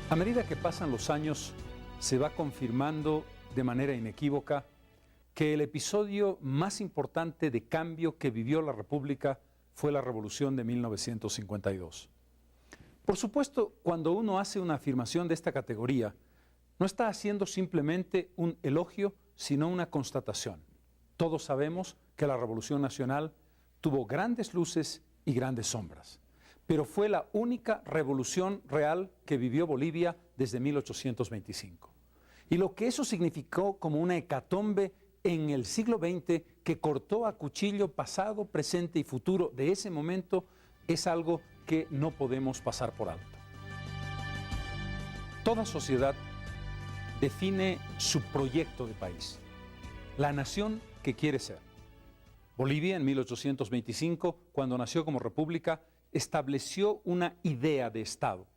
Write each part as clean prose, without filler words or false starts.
A medida que pasan los años, se va confirmando de manera inequívoca que el episodio más importante de cambio que vivió la República fue la Revolución de 1952. Por supuesto, cuando uno hace una afirmación de esta categoría, no está haciendo simplemente un elogio, sino una constatación. Todos sabemos que la Revolución Nacional tuvo grandes luces y grandes sombras, pero fue la única revolución real que vivió Bolivia desde 1825. Y lo que eso significó como una hecatombe en el siglo XX que cortó a cuchillo pasado, presente y futuro de ese momento es algo que no podemos pasar por alto. Toda sociedad define su proyecto de país, la nación que quiere ser. Bolivia en 1825, cuando nació como república, estableció una idea de Estado.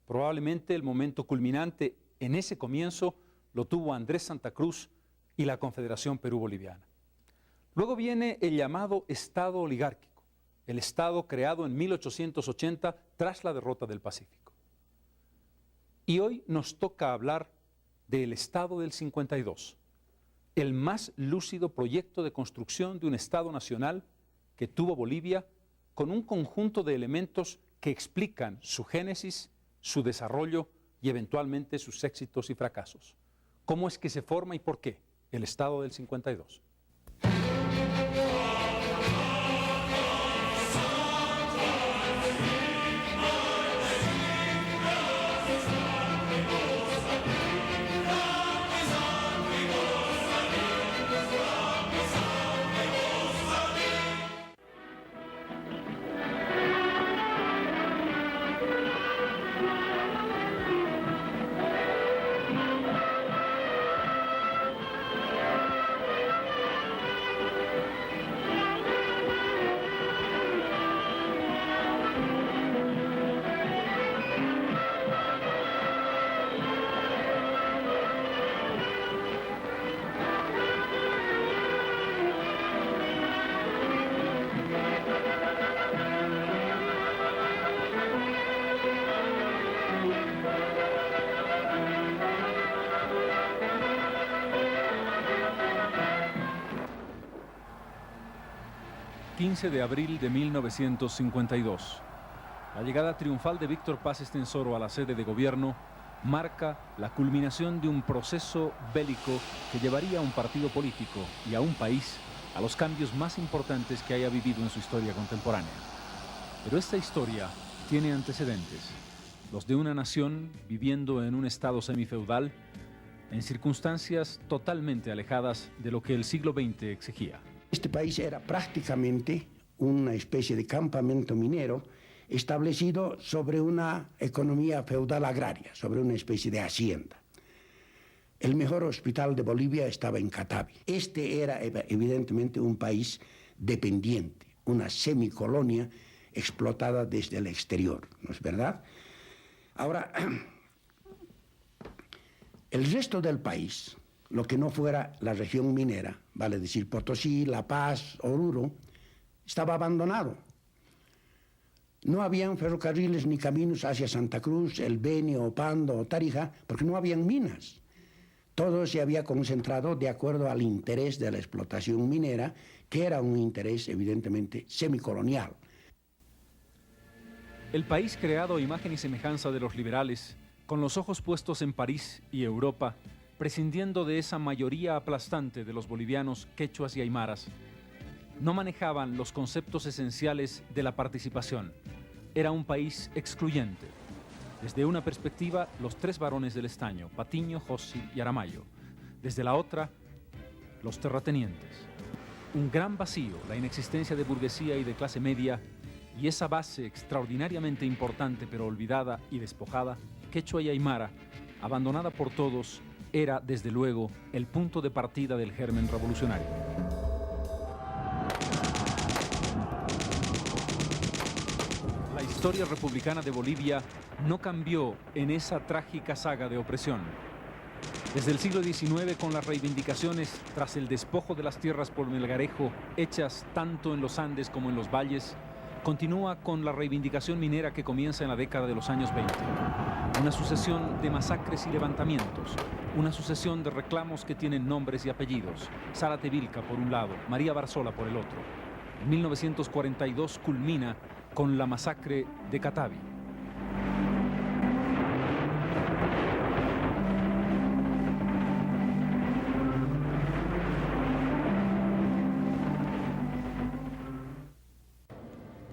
Probablemente el momento culminante en ese comienzo lo tuvo Andrés Santa Cruz y la Confederación Perú-Boliviana. Luego viene el llamado Estado oligárquico, el Estado creado en 1880 tras la derrota del Pacífico. Y hoy nos toca hablar del Estado del 52, el más lúcido proyecto de construcción de un Estado nacional que tuvo Bolivia, con un conjunto de elementos que explican su génesis, su desarrollo y eventualmente sus éxitos y fracasos. ¿Cómo es que se forma y por qué el Estado del 52? 15 de abril de 1952. La llegada triunfal de Víctor Paz Estenssoro a la sede de gobierno marca la culminación de un proceso bélico que llevaría a un partido político y a un país a los cambios más importantes que haya vivido en su historia contemporánea. Pero esta historia tiene antecedentes, los de una nación viviendo en un estado semifeudal, en circunstancias totalmente alejadas de lo que el siglo XX exigía. Este país era prácticamente una especie de campamento minero establecido sobre una economía feudal agraria, sobre una especie de hacienda. El mejor hospital de Bolivia estaba en Catavi. Este era evidentemente un país dependiente, una semicolonia explotada desde el exterior, ¿no es verdad? Ahora, el resto del país, lo que no fuera la región minera, vale decir Potosí, La Paz, Oruro, estaba abandonado. No habían ferrocarriles ni caminos hacia Santa Cruz, El Beni, Opando o Tarija, porque no habían minas. Todo se había concentrado de acuerdo al interés de la explotación minera, que era un interés evidentemente semicolonial. El país creado a imagen y semejanza de los liberales, con los ojos puestos en París y Europa, prescindiendo de esa mayoría aplastante de los bolivianos, quechuas y aymaras, no manejaban los conceptos esenciales de la participación. Era un país excluyente. Desde una perspectiva, los tres varones del estaño, Patiño, Jossi y Aramayo. Desde la otra, los terratenientes. Un gran vacío, la inexistencia de burguesía y de clase media, y esa base extraordinariamente importante pero olvidada y despojada, quechua y aymara, abandonada por todos, era, desde luego, el punto de partida del germen revolucionario. La historia republicana de Bolivia no cambió en esa trágica saga de opresión. Desde el siglo XIX, con las reivindicaciones tras el despojo de las tierras por Melgarejo, hechas tanto en los Andes como en los valles, continúa con la reivindicación minera que comienza en la década de los años 20. Una sucesión de masacres y levantamientos, una sucesión de reclamos que tienen nombres y apellidos. Zárate Vilca por un lado, María Barzola por el otro. En 1942 culmina con la masacre de Catavi.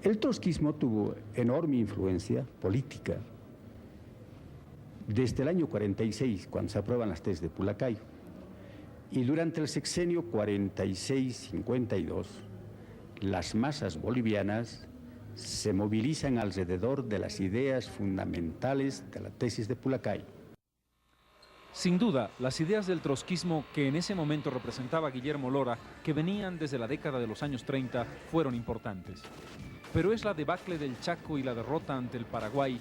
El trotskismo tuvo enorme influencia política desde el año 46, cuando se aprueban las tesis de Pulacayo, y durante el sexenio 46-52, las masas bolivianas se movilizan alrededor de las ideas fundamentales de la tesis de Pulacayo. Sin duda, las ideas del trotskismo que en ese momento representaba Guillermo Lora, que venían desde la década de los años 30, fueron importantes. Pero es la debacle del Chaco y la derrota ante el Paraguay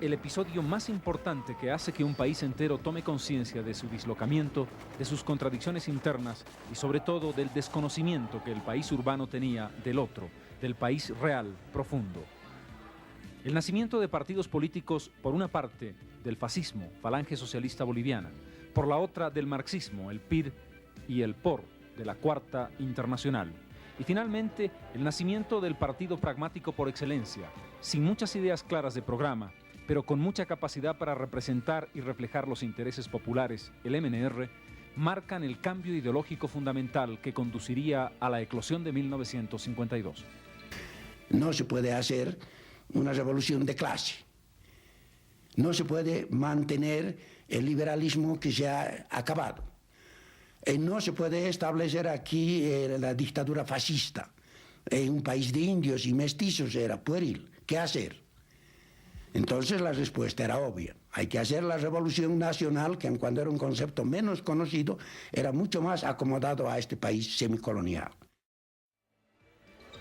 el episodio más importante que hace que un país entero tome conciencia de su dislocamiento, de sus contradicciones internas y sobre todo del desconocimiento que el país urbano tenía del otro, del país real, profundo. El nacimiento de partidos políticos, por una parte, del fascismo, Falange Socialista Boliviana, por la otra, del marxismo, el PIR y el POR, de la Cuarta Internacional. Y finalmente, el nacimiento del partido pragmático por excelencia, sin muchas ideas claras de programa, pero con mucha capacidad para representar y reflejar los intereses populares, el MNR, marcan el cambio ideológico fundamental que conduciría a la eclosión de 1952. No se puede hacer una revolución de clase. No se puede mantener el liberalismo que se ha acabado. No se puede establecer aquí la dictadura fascista. En un país de indios y mestizos era pueril. ¿Qué hacer? Entonces la respuesta era obvia. Hay que hacer la revolución nacional, que cuando era un concepto menos conocido, era mucho más acomodado a este país semicolonial.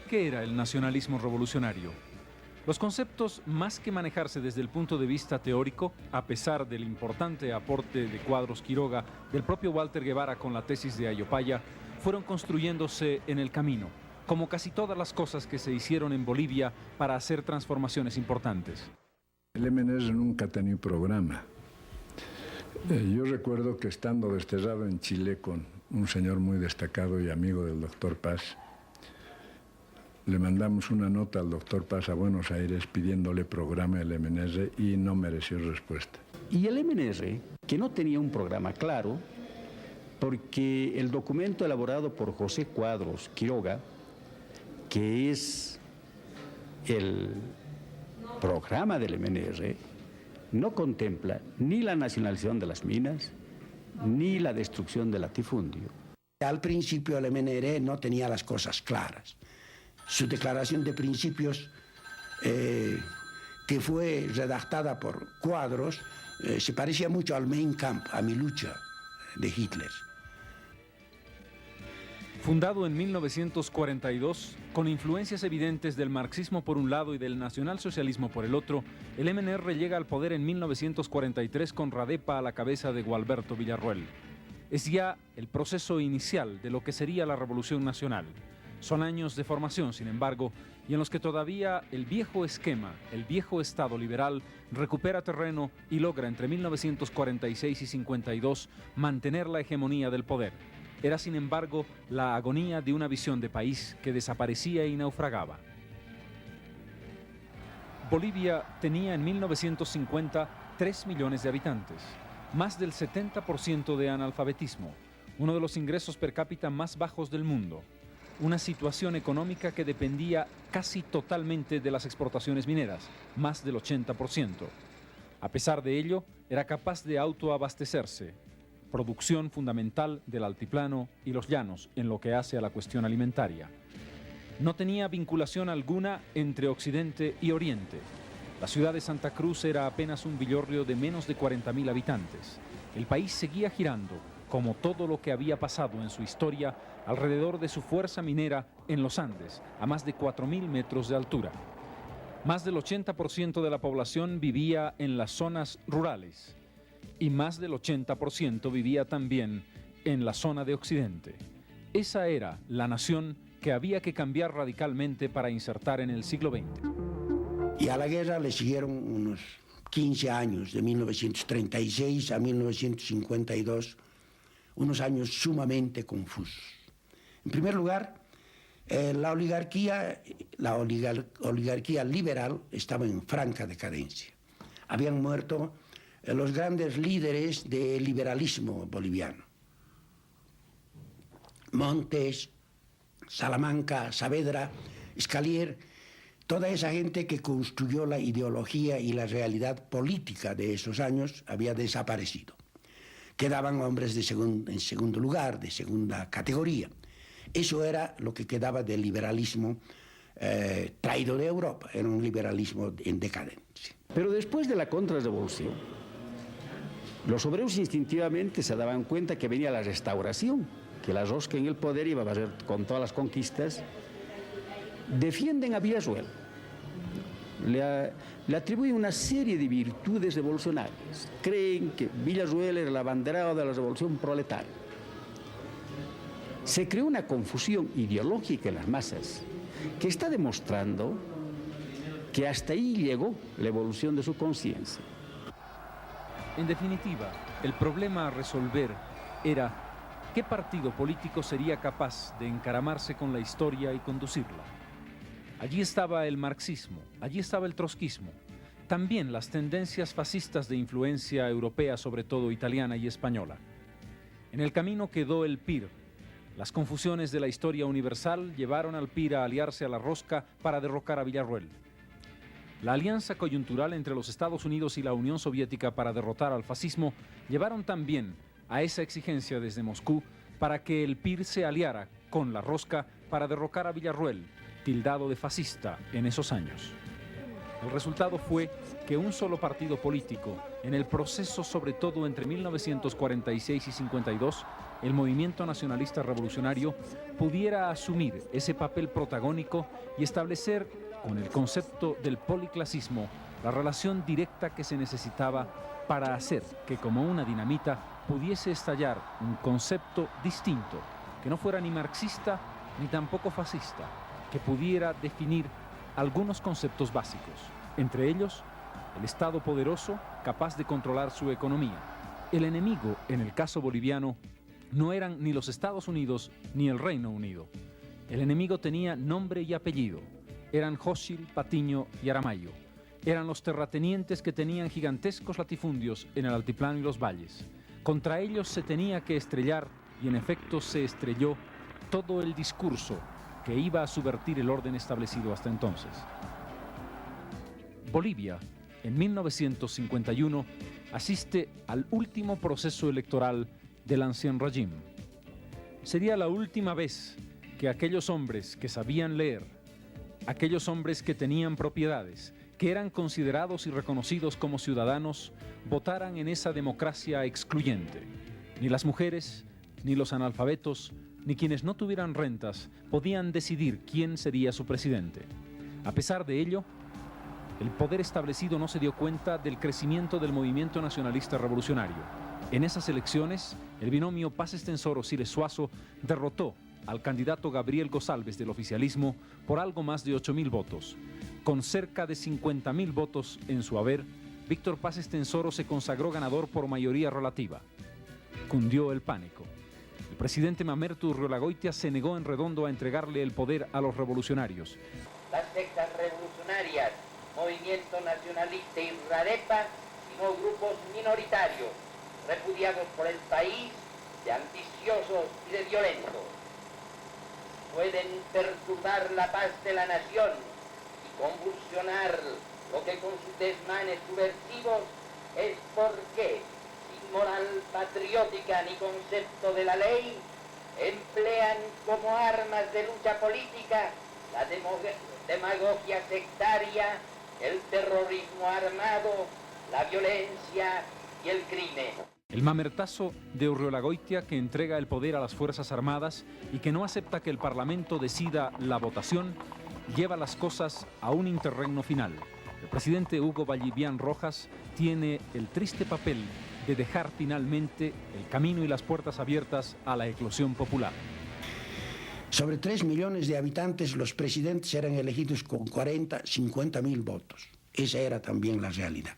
¿Qué era el nacionalismo revolucionario? Los conceptos, más que manejarse desde el punto de vista teórico, a pesar del importante aporte de Cuadros Quiroga, del propio Walter Guevara con la tesis de Ayopaya, fueron construyéndose en el camino, como casi todas las cosas que se hicieron en Bolivia para hacer transformaciones importantes. El MNR nunca ha tenido programa. Yo recuerdo que estando desterrado en Chile con un señor muy destacado y amigo del doctor Paz, le mandamos una nota al doctor Paz a Buenos Aires pidiéndole programa del MNR y no mereció respuesta. Y el MNR, que no tenía un programa claro, porque el documento elaborado por José Cuadros Quiroga, que es el programa del MNR, no contempla ni la nacionalización de las minas, ni la destrucción del latifundio. Al principio el MNR no tenía las cosas claras. Su declaración de principios, que fue redactada por Cuadros, se parecía mucho al Mein Kampf, a mi lucha de Hitler. Fundado en 1942, con influencias evidentes del marxismo por un lado y del nacionalsocialismo por el otro, el MNR llega al poder en 1943 con Radepa a la cabeza de Gualberto Villarroel. Es ya el proceso inicial de lo que sería la Revolución Nacional. Son años de formación, sin embargo, y en los que todavía el viejo esquema, el viejo Estado liberal, recupera terreno y logra entre 1946 y 52 mantener la hegemonía del poder. Era, sin embargo, la agonía de una visión de país que desaparecía y naufragaba. Bolivia tenía en 1950 3 millones de habitantes, más del 70% de analfabetismo, uno de los ingresos per cápita más bajos del mundo, una situación económica que dependía casi totalmente de las exportaciones mineras, más del 80%. A pesar de ello, era capaz de autoabastecerse, producción fundamental del altiplano y los llanos en lo que hace a la cuestión alimentaria. No tenía vinculación alguna entre Occidente y Oriente. La ciudad de Santa Cruz era apenas un villorrio de menos de 40.000 habitantes. El país seguía girando, como todo lo que había pasado en su historia, alrededor de su fuerza minera en los Andes, a más de 4.000 metros de altura. Más del 80% de la población vivía en las zonas rurales y más del 80% vivía también en la zona de Occidente. Esa era la nación que había que cambiar radicalmente para insertar en el siglo XX. Y a la guerra le siguieron unos 15 años, de 1936 a 1952, unos años sumamente confusos. En primer lugar, la oligarquía liberal estaba en franca decadencia. Habían muerto los grandes líderes del liberalismo boliviano. Montes, Salamanca, Saavedra, Escalier, toda esa gente que construyó la ideología y la realidad política de esos años había desaparecido. Quedaban hombres en segundo lugar, de segunda categoría. Eso era lo que quedaba del liberalismo traído de Europa, era un liberalismo en decadencia. Pero después de la contrarrevolución, los obreros instintivamente se daban cuenta que venía la restauración, que la rosca en el poder iba a barrer con todas las conquistas. Defienden a Villarroel, le atribuyen una serie de virtudes revolucionarias. Creen que Villarroel era el abanderado de la revolución proletaria. Se creó una confusión ideológica en las masas que está demostrando que hasta ahí llegó la evolución de su conciencia. En definitiva, el problema a resolver era ¿qué partido político sería capaz de encaramarse con la historia y conducirla? Allí estaba el marxismo, allí estaba el trotskismo, también las tendencias fascistas de influencia europea, sobre todo italiana y española. En el camino quedó el PIR. Las confusiones de la historia universal llevaron al PIR a aliarse a la rosca para derrocar a Villarroel. La alianza coyuntural entre los Estados Unidos y la Unión Soviética para derrotar al fascismo llevaron también a esa exigencia desde Moscú para que el PIR se aliara con la rosca para derrocar a Villarroel, tildado de fascista en esos años. El resultado fue que un solo partido político, en el proceso sobre todo entre 1946 y 52, el movimiento nacionalista revolucionario, pudiera asumir ese papel protagónico y establecer, con el concepto del policlasismo, la relación directa que se necesitaba para hacer que, como una dinamita, pudiese estallar un concepto distinto, que no fuera ni marxista ni tampoco fascista, que pudiera definir algunos conceptos básicos, entre ellos el Estado poderoso capaz de controlar su economía. El enemigo, en el caso boliviano, no eran ni los Estados Unidos ni el Reino Unido. El enemigo tenía nombre y apellido. Eran Xochitl, Patiño y Aramayo. Eran los terratenientes que tenían gigantescos latifundios en el altiplano y los valles. Contra ellos se tenía que estrellar, y en efecto se estrelló, todo el discurso que iba a subvertir el orden establecido hasta entonces. Bolivia, en 1951, asiste al último proceso electoral del Ancien Régime. Sería la última vez que aquellos hombres que sabían leer, aquellos hombres que tenían propiedades, que eran considerados y reconocidos como ciudadanos, votaran en esa democracia excluyente. Ni las mujeres, ni los analfabetos, ni quienes no tuvieran rentas podían decidir quién sería su presidente. A pesar de ello, el poder establecido no se dio cuenta del crecimiento del movimiento nacionalista revolucionario. En esas elecciones, el binomio Paz Estenssoro-Siles Suazo derrotó al candidato Gabriel González del oficialismo por algo más de 8.000 votos. Con cerca de 50.000 votos en su haber, Víctor Paz Estenssoro se consagró ganador por mayoría relativa. Cundió el pánico. El presidente Mamerto Urriola-Goitia se negó en redondo a entregarle el poder a los revolucionarios. Las sectas revolucionarias, Movimiento Nacionalista y RAREPA, sino grupos minoritarios, repudiados por el país, de ambiciosos y de violentos. Pueden perturbar la paz de la nación y convulsionar lo que con sus desmanes subversivos es porque, sin moral patriótica ni concepto de la ley, emplean como armas de lucha política la demagogia sectaria, el terrorismo armado, la violencia y el crimen. El mamertazo de Urriola-Goitia, que entrega el poder a las Fuerzas Armadas y que no acepta que el Parlamento decida la votación, lleva las cosas a un interregno final. El presidente Hugo Vallivian Rojas tiene el triste papel de dejar finalmente el camino y las puertas abiertas a la eclosión popular. Sobre 3 millones de habitantes, los presidentes eran elegidos con 40, 50 mil votos. Esa era también la realidad.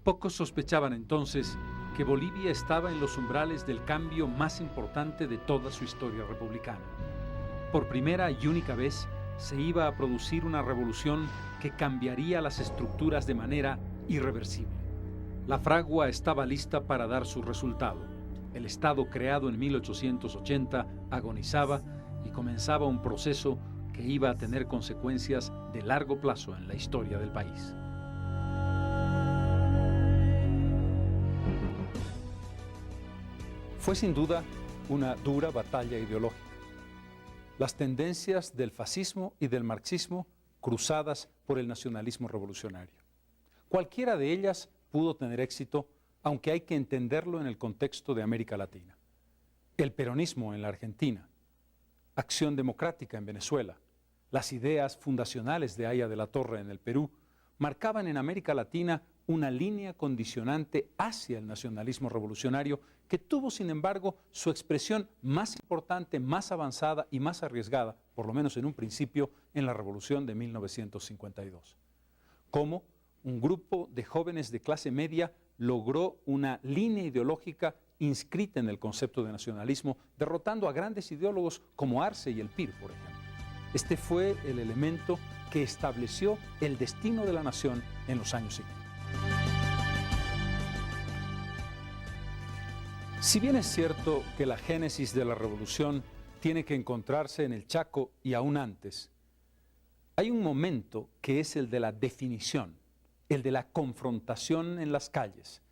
Pocos sospechaban entonces que Bolivia estaba en los umbrales del cambio más importante de toda su historia republicana. Por primera y única vez se iba a producir una revolución que cambiaría las estructuras de manera irreversible. La fragua estaba lista para dar su resultado. El Estado creado en 1880 agonizaba y comenzaba un proceso que iba a tener consecuencias de largo plazo en la historia del país. Fue sin duda una dura batalla ideológica. Las tendencias del fascismo y del marxismo cruzadas por el nacionalismo revolucionario. Cualquiera de ellas pudo tener éxito, aunque hay que entenderlo en el contexto de América Latina. El peronismo en la Argentina, Acción Democrática en Venezuela, las ideas fundacionales de Haya de la Torre en el Perú, marcaban en América Latina una línea condicionante hacia el nacionalismo revolucionario que tuvo, sin embargo, su expresión más importante, más avanzada y más arriesgada, por lo menos en un principio, en la Revolución de 1952. Cómo un grupo de jóvenes de clase media logró una línea ideológica inscrita en el concepto de nacionalismo, derrotando a grandes ideólogos como Arce y el PIR, por ejemplo. Este fue el elemento que estableció el destino de la nación en los años siguientes. Si bien es cierto que la génesis de la revolución tiene que encontrarse en el Chaco y aún antes, hay un momento que es el de la definición, el de la confrontación en las calles,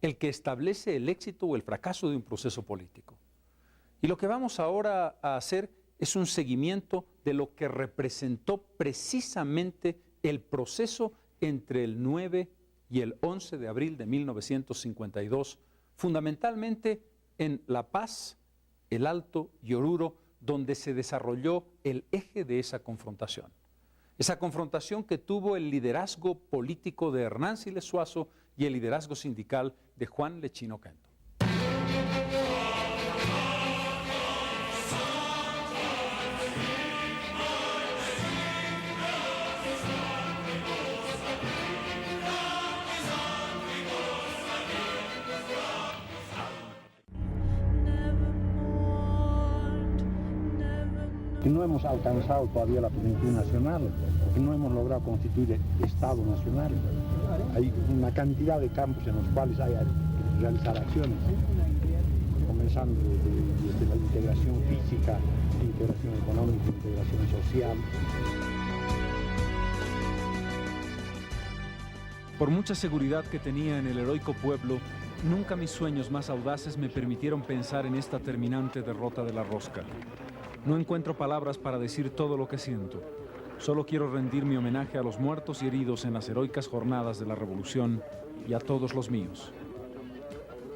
el que establece el éxito o el fracaso de un proceso político. Y lo que vamos ahora a hacer es un seguimiento de lo que representó precisamente el proceso entre el 9 y el 11 de abril de 1952, fundamentalmente en La Paz, El Alto y Oruro, donde se desarrolló el eje de esa confrontación. Esa confrontación que tuvo el liderazgo político de Hernán Siles Suazo y el liderazgo sindical de Juan Lechino Quento. Que no hemos alcanzado todavía la plenitud nacional, que no hemos logrado constituir el Estado nacional. Hay una cantidad de campos en los cuales hay que realizar acciones, comenzando desde la integración física, integración económica, integración social. Por mucha seguridad que tenía en el heroico pueblo, nunca mis sueños más audaces me permitieron pensar en esta terminante derrota de la rosca. No encuentro palabras para decir todo lo que siento. Solo quiero rendir mi homenaje a los muertos y heridos en las heroicas jornadas de la Revolución y a todos los míos.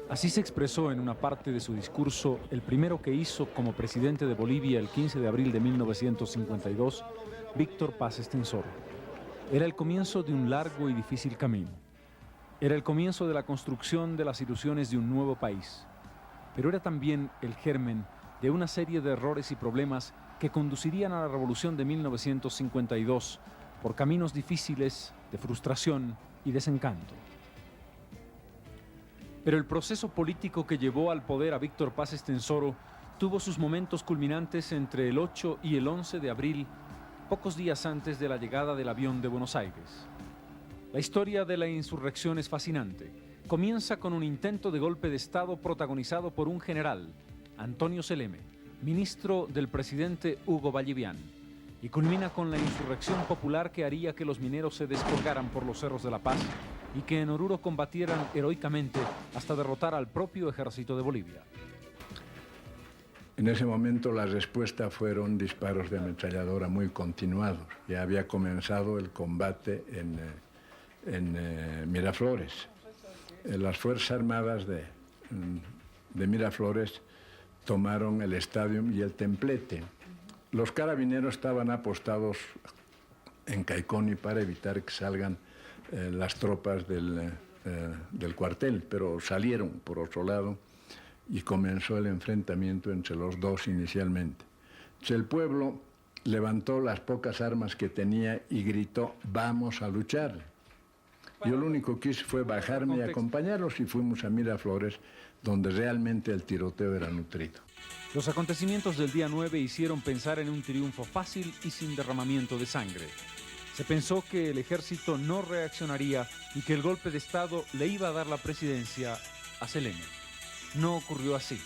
Así se expresó en una parte de su discurso, el primero que hizo como presidente de Bolivia el 15 de abril de 1952, Víctor Paz Estenssoro. Era el comienzo de un largo y difícil camino. Era el comienzo de la construcción de las ilusiones de un nuevo país. Pero era también el germen de una serie de errores y problemas que conducirían a la Revolución de 1952 por caminos difíciles de frustración y desencanto. Pero el proceso político que llevó al poder a Víctor Paz Estenssoro tuvo sus momentos culminantes entre el 8 y el 11 de abril, pocos días antes de la llegada del avión de Buenos Aires. La historia de la insurrección es fascinante. Comienza con un intento de golpe de Estado protagonizado por un general, Antonio Seleme, ministro del presidente Hugo Vallivian, y culmina con la insurrección popular que haría que los mineros se descolgaran por los cerros de La Paz y que en Oruro combatieran heroicamente hasta derrotar al propio ejército de Bolivia. En ese momento la respuesta fueron disparos de ametralladora muy continuados. Ya había comenzado el combate en Miraflores. Las Fuerzas Armadas de Miraflores tomaron el estadio y el templete. Los carabineros estaban apostados en Caiconi para evitar que salgan las tropas del cuartel, pero salieron por otro lado y comenzó el enfrentamiento entre los dos inicialmente. El pueblo levantó las pocas armas que tenía y gritó, vamos a luchar. Yo lo único que hice fue bajarme y acompañarlos y fuimos a Miraflores, donde realmente el tiroteo era nutrido. Los acontecimientos del día 9 hicieron pensar en un triunfo fácil y sin derramamiento de sangre. Se pensó que el ejército no reaccionaría y que el golpe de Estado le iba a dar la presidencia a Selene. No ocurrió así.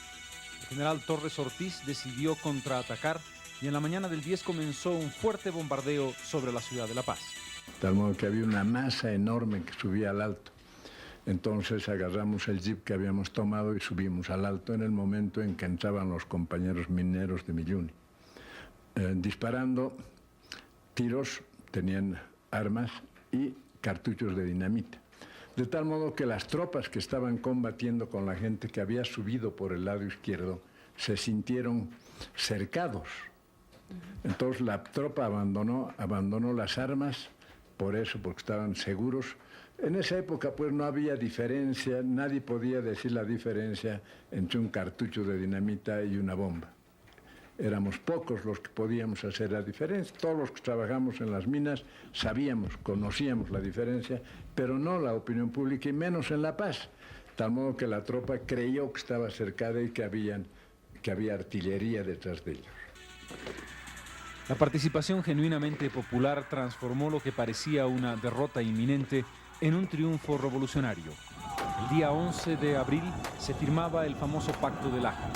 El general Torres Ortiz decidió contraatacar y en la mañana del 10 comenzó un fuerte bombardeo sobre la ciudad de La Paz. De tal modo que había una masa enorme que subía al alto. Entonces agarramos el jeep que habíamos tomado y subimos al alto en el momento en que entraban los compañeros mineros de Milluni. Disparando tiros, tenían armas y cartuchos de dinamita. De tal modo que las tropas que estaban combatiendo con la gente que había subido por el lado izquierdo se sintieron cercados. Entonces la tropa abandonó las armas por eso, porque estaban seguros. En esa época pues no había diferencia, nadie podía decir la diferencia entre un cartucho de dinamita y una bomba. Éramos pocos los que podíamos hacer la diferencia. Todos los que trabajamos en las minas sabíamos, conocíamos la diferencia, pero no la opinión pública y menos en La Paz. De tal modo que la tropa creyó que estaba cercada y que había artillería detrás de ellos. La participación genuinamente popular transformó lo que parecía una derrota inminente en un triunfo revolucionario. El día 11 de abril se firmaba el famoso Pacto de Laja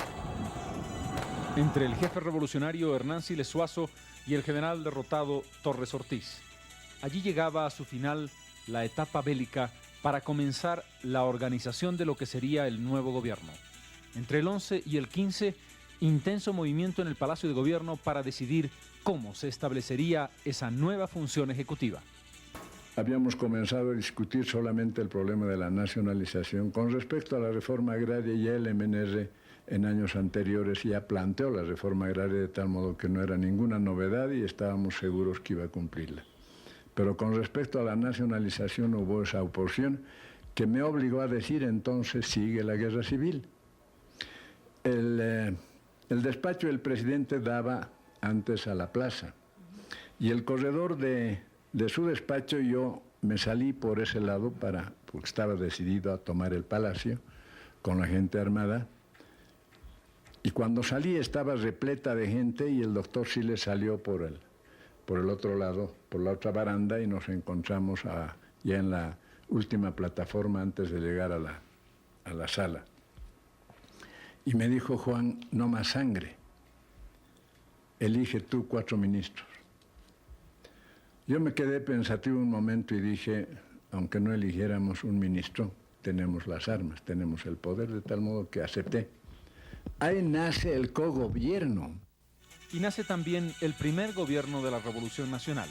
entre el jefe revolucionario Hernán Siles Zuazo y el general derrotado Torres Ortiz. Allí llegaba a su final la etapa bélica para comenzar la organización de lo que sería el nuevo gobierno. Entre el 11 y el 15, intenso movimiento en el Palacio de Gobierno para decidir cómo se establecería esa nueva función ejecutiva. Habíamos comenzado a discutir solamente el problema de la nacionalización. Con respecto a la reforma agraria, ya el MNR en años anteriores ya planteó la reforma agraria de tal modo que no era ninguna novedad y estábamos seguros que iba a cumplirla. Pero con respecto a la nacionalización hubo esa oposición que me obligó a decir entonces sigue la guerra civil. El despacho del presidente daba antes a la plaza y el corredor de su despacho yo me salí por ese lado porque estaba decidido a tomar el palacio con la gente armada. Y cuando salí estaba repleta de gente y el doctor Siles salió por el otro lado, por la otra baranda y nos encontramos ya en la última plataforma antes de llegar a la sala. Y me dijo Juan, no más sangre, elige tú 4 ministros. Yo me quedé pensativo un momento y dije, aunque no eligiéramos un ministro, tenemos las armas, tenemos el poder, de tal modo que acepté. Ahí nace el cogobierno. Y nace también el primer gobierno de la Revolución Nacional,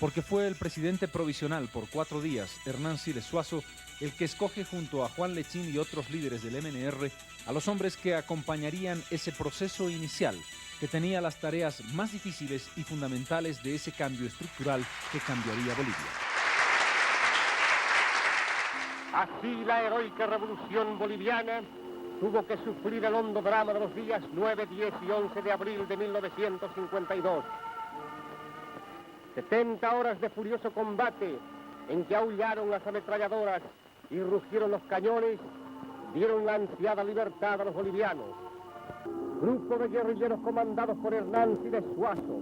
porque fue el presidente provisional por 4 días, Hernán Siles Zuazo, el que escoge junto a Juan Lechín y otros líderes del MNR a los hombres que acompañarían ese proceso inicial que tenía las tareas más difíciles y fundamentales de ese cambio estructural que cambiaría Bolivia. Así la heroica revolución boliviana tuvo que sufrir el hondo drama de los días 9, 10 y 11 de abril de 1952. 70 horas de furioso combate en que aullaron las ametralladoras y rugieron los cañones, dieron la ansiada libertad a los bolivianos. Grupo de guerrilleros comandados por Hernán Siles Zuazo,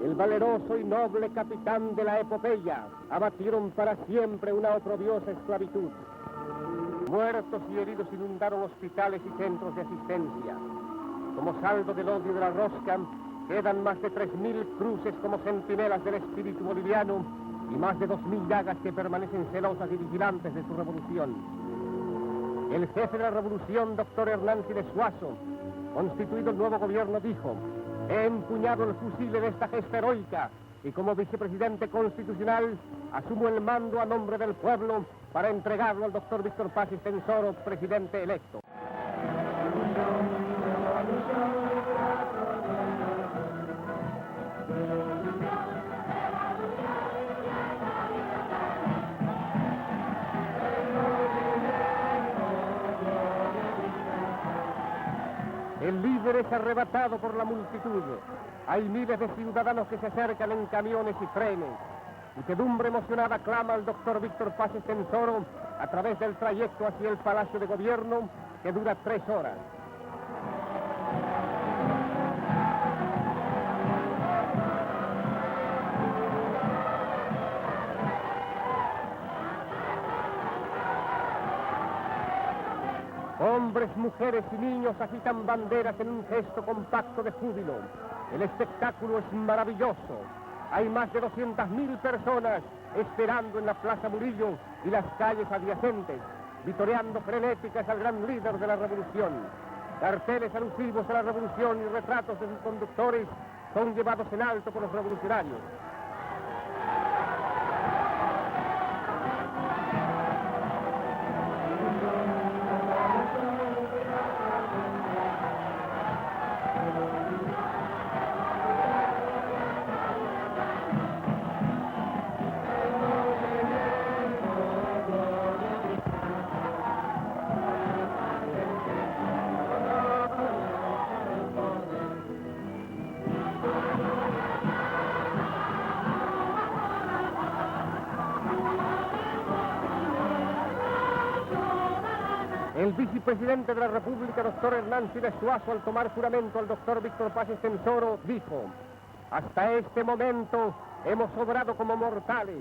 el valeroso y noble capitán de la epopeya, abatieron para siempre una oprobiosa esclavitud. Muertos y heridos inundaron hospitales y centros de asistencia. Como saldo del odio de la rosca, quedan más de 3.000 cruces como centinelas del espíritu boliviano y más de 2.000 llagas que permanecen celosas y vigilantes de su revolución. El jefe de la revolución, doctor Hernán Siles Zuazo, constituido el nuevo gobierno, dijo: he empuñado el fusil de esta gesta heroica y como vicepresidente constitucional asumo el mando a nombre del pueblo para entregarlo al doctor Víctor Paz Estenssoro, presidente electo. El líder es arrebatado por la multitud. Hay miles de ciudadanos que se acercan en camiones y trenes. Muchedumbre emocionada clama al doctor Víctor Paz Estenssoro a través del trayecto hacia el Palacio de Gobierno, que dura 3 horas. Hombres, mujeres y niños agitan banderas en un gesto compacto de júbilo. El espectáculo es maravilloso. Hay más de 200.000 personas esperando en la Plaza Murillo y las calles adyacentes, vitoreando frenéticas al gran líder de la revolución. Carteles alusivos a la revolución y retratos de sus conductores son llevados en alto por los revolucionarios. El vicepresidente de la República, doctor Hernán Siles Suazo, al tomar juramento al doctor Víctor Paz Estenssoro, dijo: hasta este momento hemos obrado como mortales.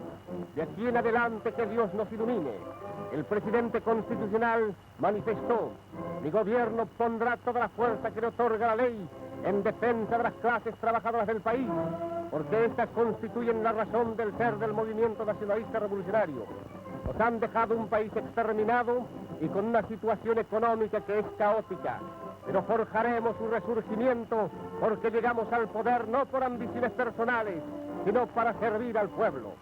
De aquí en adelante que Dios nos ilumine. El presidente constitucional manifestó: mi gobierno pondrá toda la fuerza que le otorga la ley en defensa de las clases trabajadoras del país, porque estas constituyen la razón del ser del movimiento nacionalista revolucionario. Nos han dejado un país exterminado y con una situación económica que es caótica. Pero forjaremos su resurgimiento porque llegamos al poder no por ambiciones personales, sino para servir al pueblo.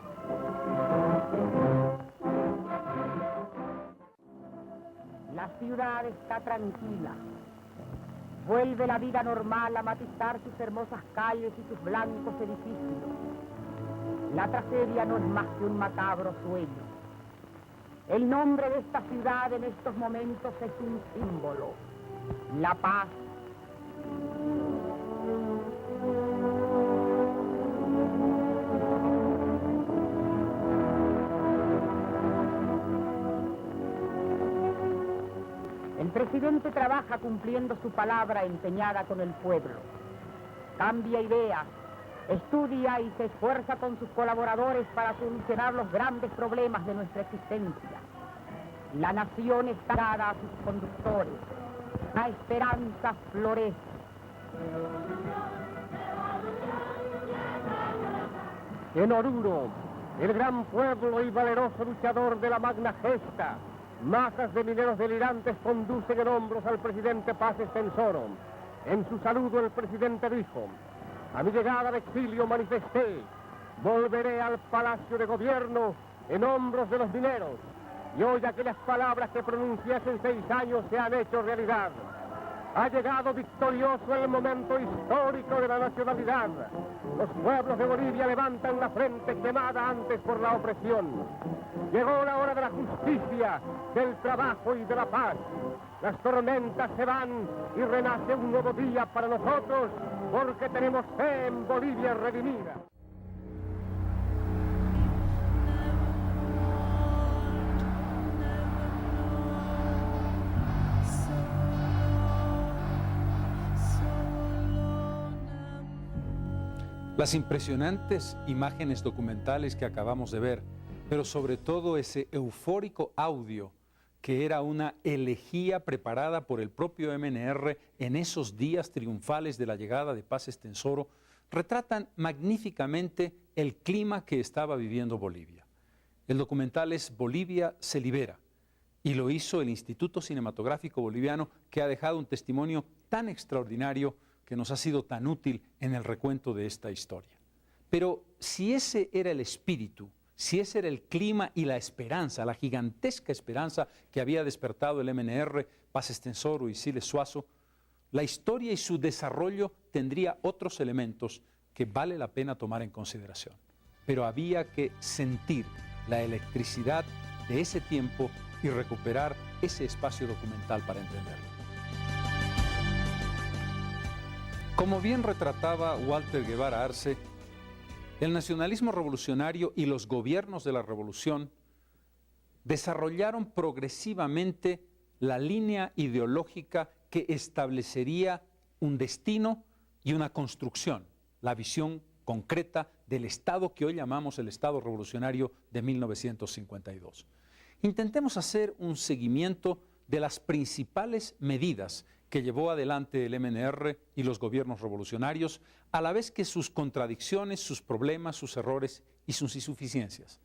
La ciudad está tranquila. Vuelve la vida normal a matizar sus hermosas calles y sus blancos edificios. La tragedia no es más que un macabro sueño. El nombre de esta ciudad en estos momentos es un símbolo: la paz. El presidente trabaja cumpliendo su palabra empeñada con el pueblo. Cambia ideas, estudia y se esfuerza con sus colaboradores para solucionar los grandes problemas de nuestra existencia. La nación está dada a sus conductores. La esperanza florece. En Oruro, el gran pueblo y valeroso luchador de la Magna Gesta, masas de mineros delirantes conducen en hombros al presidente Paz Estenssoro. En su saludo el presidente dijo: a mi llegada al exilio manifesté: volveré al Palacio de Gobierno en hombros de los mineros. Y hoy aquellas palabras que pronuncié hace 6 años se han hecho realidad. Ha llegado victorioso el momento histórico de la nacionalidad. Los pueblos de Bolivia levantan la frente quemada antes por la opresión. Llegó la hora de la justicia, del trabajo y de la paz. Las tormentas se van y renace un nuevo día para nosotros, porque tenemos fe en Bolivia redimida. Las impresionantes imágenes documentales que acabamos de ver, pero sobre todo ese eufórico audio que era una elegía preparada por el propio MNR en esos días triunfales de la llegada de Paz Estenssoro, retratan magníficamente el clima que estaba viviendo Bolivia. El documental es Bolivia se libera, y lo hizo el Instituto Cinematográfico Boliviano, que ha dejado un testimonio tan extraordinario que nos ha sido tan útil en el recuento de esta historia. Pero si ese era el espíritu, si ese era el clima y la esperanza, la gigantesca esperanza que había despertado el MNR, Paz Estenssoro y Siles Suazo, la historia y su desarrollo tendría otros elementos que vale la pena tomar en consideración. Pero había que sentir la electricidad de ese tiempo y recuperar ese espacio documental para entenderlo. Como bien retrataba Walter Guevara Arce, el nacionalismo revolucionario y los gobiernos de la revolución desarrollaron progresivamente la línea ideológica que establecería un destino y una construcción, la visión concreta del Estado que hoy llamamos el Estado Revolucionario de 1952. Intentemos hacer un seguimiento de las principales medidas que llevó adelante el MNR y los gobiernos revolucionarios, a la vez que sus contradicciones, sus problemas, sus errores y sus insuficiencias.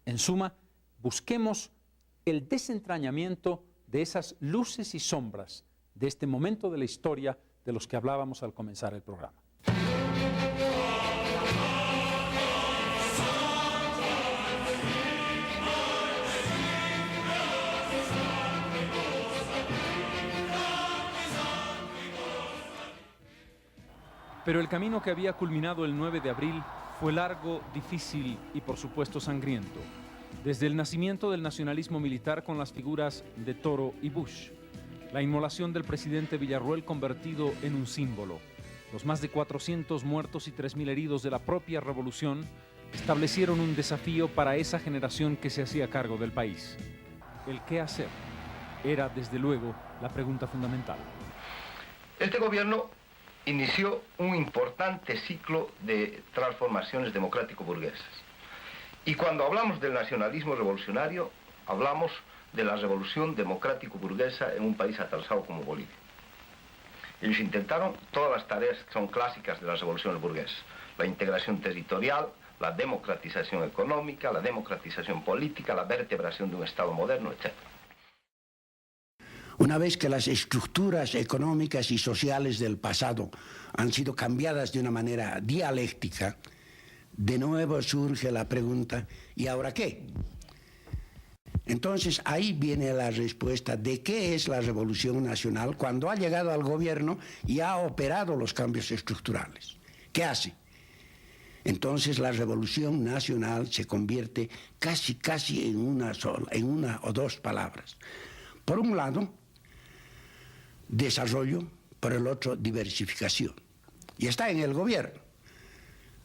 En suma, busquemos el desentrañamiento de esas luces y sombras de este momento de la historia de los que hablábamos al comenzar el programa. Pero el camino que había culminado el 9 de abril fue largo, difícil y por supuesto sangriento. Desde el nacimiento del nacionalismo militar con las figuras de Toro y Bush, la inmolación del presidente Villarroel convertido en un símbolo, los más de 400 muertos y 3.000 heridos de la propia revolución establecieron un desafío para esa generación que se hacía cargo del país. El qué hacer era, desde luego, la pregunta fundamental. Este gobierno inició un importante ciclo de transformaciones democrático-burguesas. Y cuando hablamos del nacionalismo revolucionario, hablamos de la revolución democrático-burguesa en un país atrasado como Bolivia. Ellos intentaron todas las tareas que son clásicas de las revoluciones burguesas: la integración territorial, la democratización económica, la democratización política, la vertebración de un Estado moderno, etc. Una vez que las estructuras económicas y sociales del pasado han sido cambiadas de una manera dialéctica, de nuevo surge la pregunta, ¿y ahora qué? Entonces ahí viene la respuesta de qué es la Revolución Nacional cuando ha llegado al gobierno y ha operado los cambios estructurales. ¿Qué hace? Entonces la Revolución Nacional se convierte casi en una o dos palabras. Por un lado, desarrollo, por el otro, diversificación. Y está en el gobierno.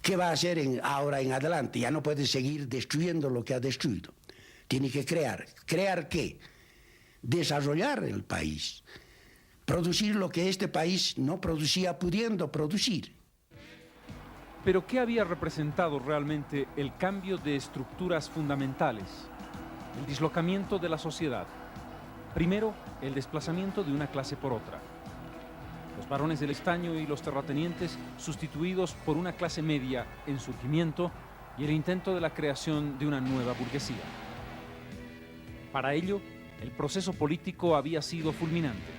¿Qué va a hacer ahora en adelante? Ya no puede seguir destruyendo lo que ha destruido. Tiene que crear. ¿Crear qué? Desarrollar el país. Producir lo que este país no producía pudiendo producir. Pero ¿qué había representado realmente el cambio de estructuras fundamentales? El dislocamiento de la sociedad. Primero, el desplazamiento de una clase por otra. Los varones del estaño y los terratenientes sustituidos por una clase media en surgimiento y el intento de la creación de una nueva burguesía. Para ello, el proceso político había sido fulminante.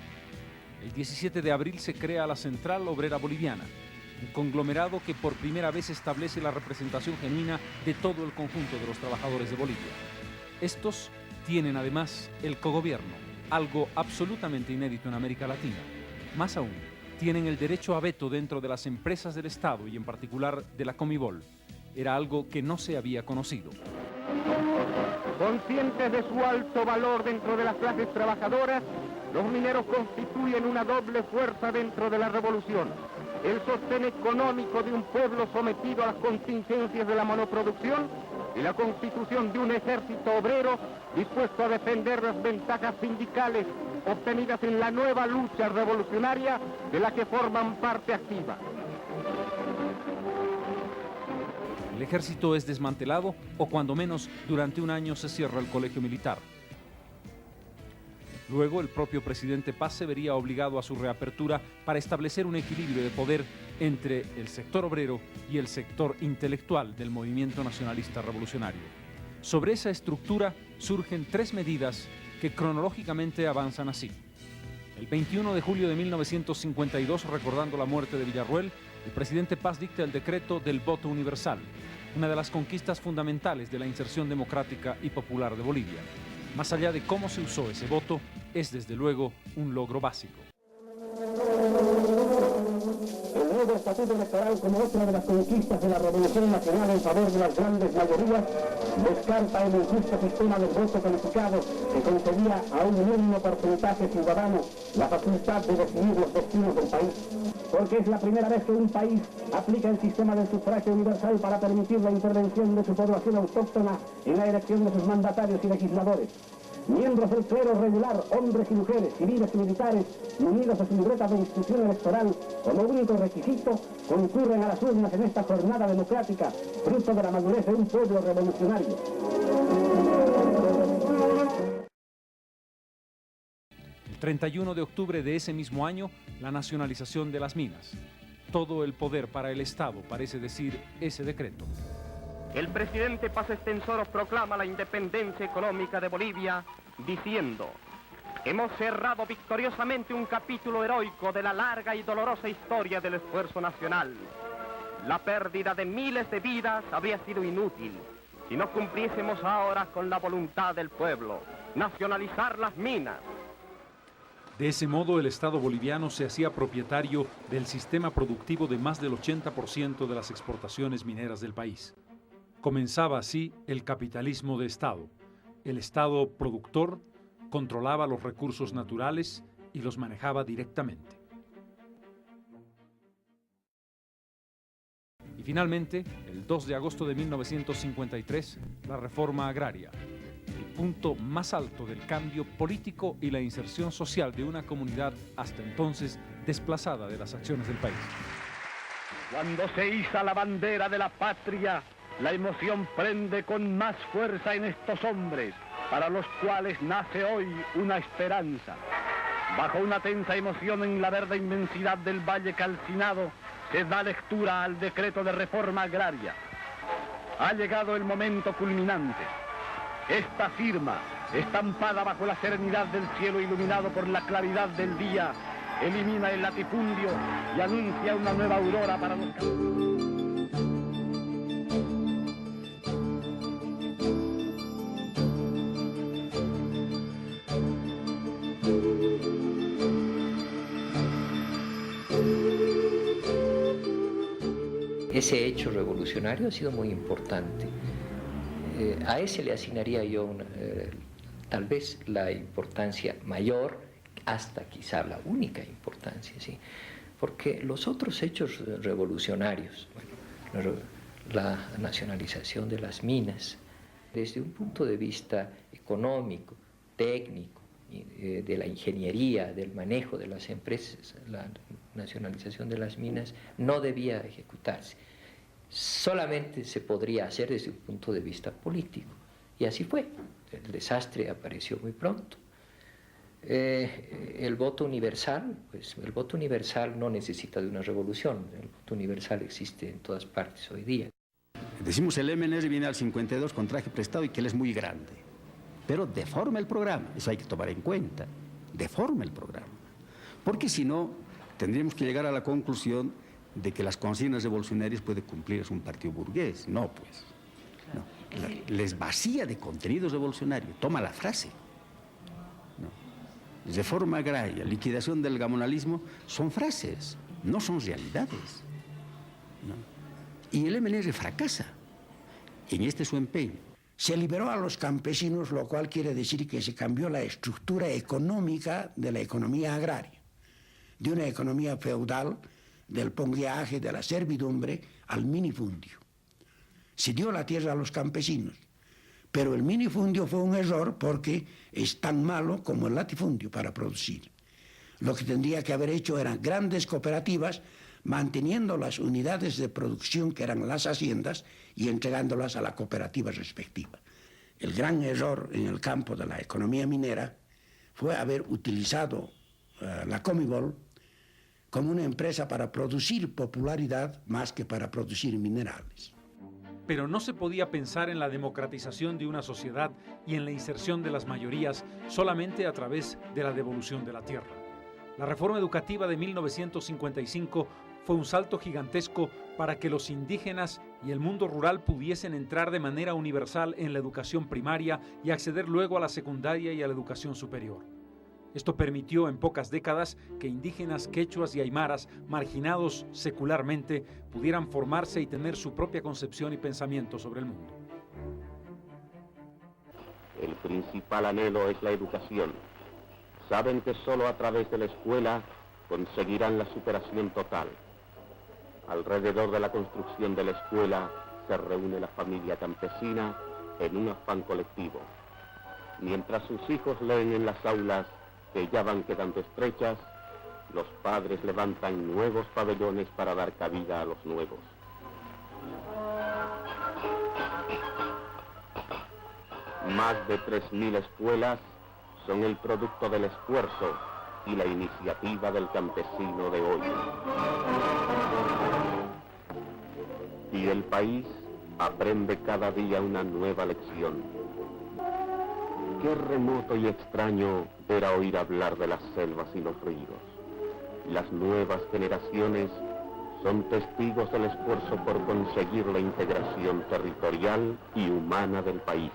El 17 de abril se crea la Central Obrera Boliviana, un conglomerado que por primera vez establece la representación genuina de todo el conjunto de los trabajadores de Bolivia. Estos tienen además el cogobierno, algo absolutamente inédito en América Latina. Más aún, tienen el derecho a veto dentro de las empresas del Estado y en particular de la Comibol. Era algo que no se había conocido. Conscientes de su alto valor dentro de las clases trabajadoras, los mineros constituyen una doble fuerza dentro de la revolución. El sostén económico de un pueblo sometido a las contingencias de la monoproducción y la constitución de un ejército obrero dispuesto a defender las ventajas sindicales obtenidas en la nueva lucha revolucionaria de la que forman parte activa. El ejército es desmantelado o cuando menos durante un año se cierra el colegio militar. Luego el propio presidente Paz se vería obligado a su reapertura para establecer un equilibrio de poder entre el sector obrero y el sector intelectual del movimiento nacionalista revolucionario. Sobre esa estructura surgen tres medidas que cronológicamente avanzan así. El 21 de julio de 1952, recordando la muerte de Villarroel, el presidente Paz dicta el decreto del voto universal, una de las conquistas fundamentales de la inserción democrática y popular de Bolivia. Más allá de cómo se usó ese voto, es desde luego un logro básico. El nuevo estatuto electoral, como otra de las conquistas de la Revolución Nacional en favor de las grandes mayorías, descarta el injusto sistema del voto calificado que concedía a un mínimo porcentaje ciudadano la facultad de decidir los destinos del país. porque es la primera vez que un país aplica el sistema del sufragio universal para permitir la intervención de su población autóctona en la elección de sus mandatarios y legisladores. Miembros del clero regular, hombres y mujeres, civiles y militares, munidos de su libreta de instrucción electoral, como único requisito, concurren a las urnas en esta jornada democrática, fruto de la madurez de un pueblo revolucionario. El 31 de octubre de ese mismo año, la nacionalización de las minas. Todo el poder para el Estado, parece decir ese decreto. El presidente Paz Estenssoro proclama la independencia económica de Bolivia diciendo: hemos cerrado victoriosamente un capítulo heroico de la larga y dolorosa historia del esfuerzo nacional. La pérdida de miles de vidas habría sido inútil si no cumpliésemos ahora con la voluntad del pueblo, nacionalizar las minas. De ese modo, el Estado boliviano se hacía propietario del sistema productivo de más del 80% de las exportaciones mineras del país. Comenzaba así el capitalismo de Estado. El Estado productor controlaba los recursos naturales y los manejaba directamente. Y finalmente, el 2 de agosto de 1953, la reforma agraria, el punto más alto del cambio político y la inserción social de una comunidad hasta entonces desplazada de las acciones del país. Cuando se iza la bandera de la patria, la emoción prende con más fuerza en estos hombres, para los cuales nace hoy una esperanza. Bajo una tensa emoción en la verde inmensidad del valle calcinado, se da lectura al decreto de reforma agraria. Ha llegado el momento culminante. Esta firma, estampada bajo la serenidad del cielo iluminado por la claridad del día, elimina el latifundio y anuncia una nueva aurora para los campesinos. Ese hecho revolucionario ha sido muy importante. A ese le asignaría yo tal vez la importancia mayor, hasta quizá la única importancia, ¿sí? Porque los otros hechos revolucionarios, bueno, la nacionalización de las minas, desde un punto de vista económico, técnico, de la ingeniería, del manejo de las empresas, la nacionalización de las minas no debía ejecutarse. Solamente se podría hacer desde un punto de vista político. Y así fue. El desastre apareció muy pronto. El voto universal, pues el voto universal no necesita de una revolución. El voto universal existe en todas partes hoy día. Decimos el MNR viene al 52 con traje prestado y que él es muy grande. Pero deforma el programa, eso hay que tomar en cuenta. Deforma el programa. Porque si no, tendríamos que llegar a la conclusión de que las consignas revolucionarias puede cumplir un partido burgués. No, pues. No. Les vacía de contenido revolucionario. Toma la frase. No. Reforma agraria, liquidación del gamonalismo, son frases, no son realidades. ¿No? Y el MNR fracasa en este su empeño. Se liberó a los campesinos, lo cual quiere decir que se cambió la estructura económica de la economía agraria, de una economía feudal, del pongueaje, de la servidumbre, al minifundio. Se dio la tierra a los campesinos, pero el minifundio fue un error porque es tan malo como el latifundio para producir. Lo que tendría que haber hecho eran grandes cooperativas, manteniendo las unidades de producción que eran las haciendas y entregándolas a la cooperativa respectiva. El gran error en el campo de la economía minera fue haber utilizado la Comibol como una empresa para producir popularidad más que para producir minerales. Pero no se podía pensar en la democratización de una sociedad y en la inserción de las mayorías solamente a través de la devolución de la tierra. La reforma educativa de 1955 fue un salto gigantesco para que los indígenas y el mundo rural pudiesen entrar de manera universal en la educación primaria y acceder luego a la secundaria y a la educación superior. Esto permitió en pocas décadas que indígenas, quechuas y aymaras, marginados secularmente, pudieran formarse y tener su propia concepción y pensamiento sobre el mundo. El principal anhelo es la educación. Saben que solo a través de la escuela conseguirán la superación total. Alrededor de la construcción de la escuela se reúne la familia campesina en un afán colectivo. Mientras sus hijos leen en las aulas que ya van quedando estrechas, los padres levantan nuevos pabellones para dar cabida a los nuevos. Más de 3.000 escuelas son el producto del esfuerzo y la iniciativa del campesino de hoy. Y el país aprende cada día una nueva lección. Qué remoto y extraño era oír hablar de las selvas y los ríos. Las nuevas generaciones son testigos del esfuerzo por conseguir la integración territorial y humana del país.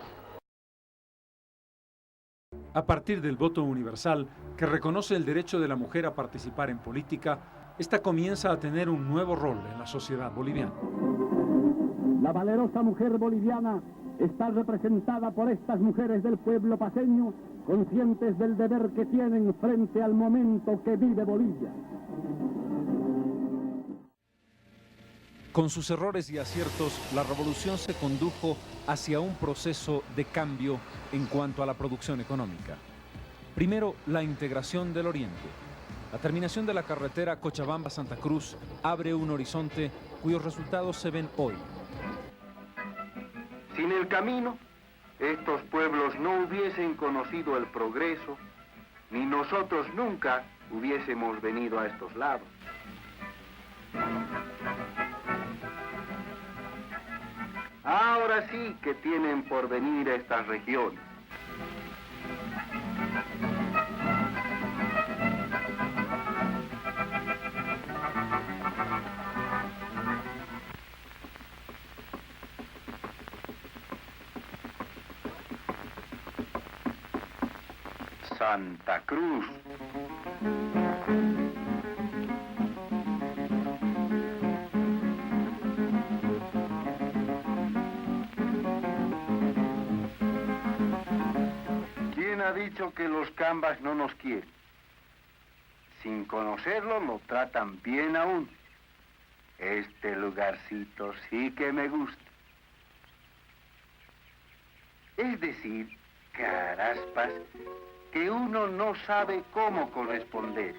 A partir del voto universal, que reconoce el derecho de la mujer a participar en política, esta comienza a tener un nuevo rol en la sociedad boliviana. La valerosa mujer boliviana está representada por estas mujeres del pueblo paceño, conscientes del deber que tienen frente al momento que vive Bolivia. Con sus errores y aciertos, la revolución se condujo hacia un proceso de cambio en cuanto a la producción económica. Primero, la integración del Oriente. La terminación de la carretera Cochabamba-Santa Cruz abre un horizonte cuyos resultados se ven hoy. Sin el camino, estos pueblos no hubiesen conocido el progreso, ni nosotros nunca hubiésemos venido a estos lados. Ahora sí que tienen por venir estas regiones. Santa Cruz. ¿Quién ha dicho que los cambas no nos quieren? Sin conocerlo, lo tratan bien aún. Este lugarcito sí que me gusta. Es decir, caraspas, que uno no sabe cómo corresponder.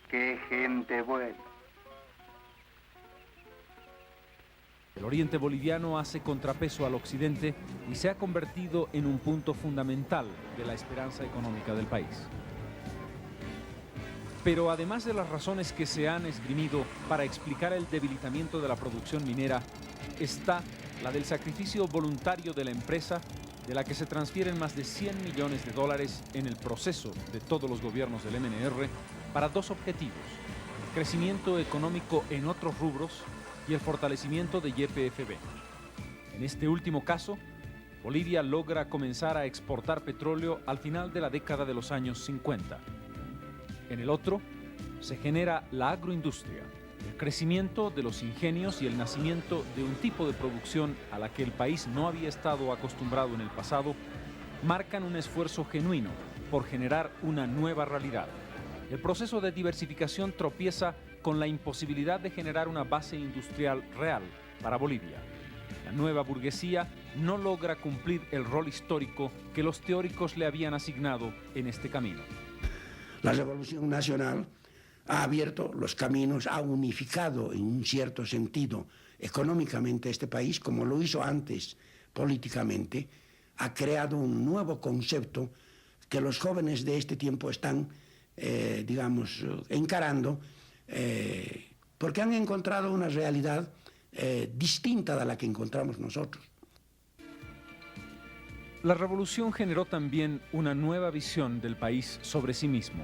¡Qué gente buena! El oriente boliviano hace contrapeso al occidente y se ha convertido en un punto fundamental de la esperanza económica del país. Pero además de las razones que se han esgrimido para explicar el debilitamiento de la producción minera, está la del sacrificio voluntario de la empresa, de la que se transfieren más de $100 millones en el proceso de todos los gobiernos del MNR para dos objetivos: el crecimiento económico en otros rubros y el fortalecimiento de YPFB. En este último caso, Bolivia logra comenzar a exportar petróleo al final de la década de los años 50. En el otro, se genera la agroindustria, el crecimiento de los ingenios y el nacimiento de un tipo de producción a la que el país no había estado acostumbrado en el pasado, marcan un esfuerzo genuino por generar una nueva realidad. El proceso de diversificación tropieza con la imposibilidad de generar una base industrial real para Bolivia. La nueva burguesía no logra cumplir el rol histórico que los teóricos le habían asignado en este camino. La Revolución Nacional ha abierto los caminos, ha unificado en un cierto sentido económicamente este país, como lo hizo antes políticamente, ha creado un nuevo concepto que los jóvenes de este tiempo están, encarando, porque han encontrado una realidad distinta de la que encontramos nosotros. La revolución generó también una nueva visión del país sobre sí mismo.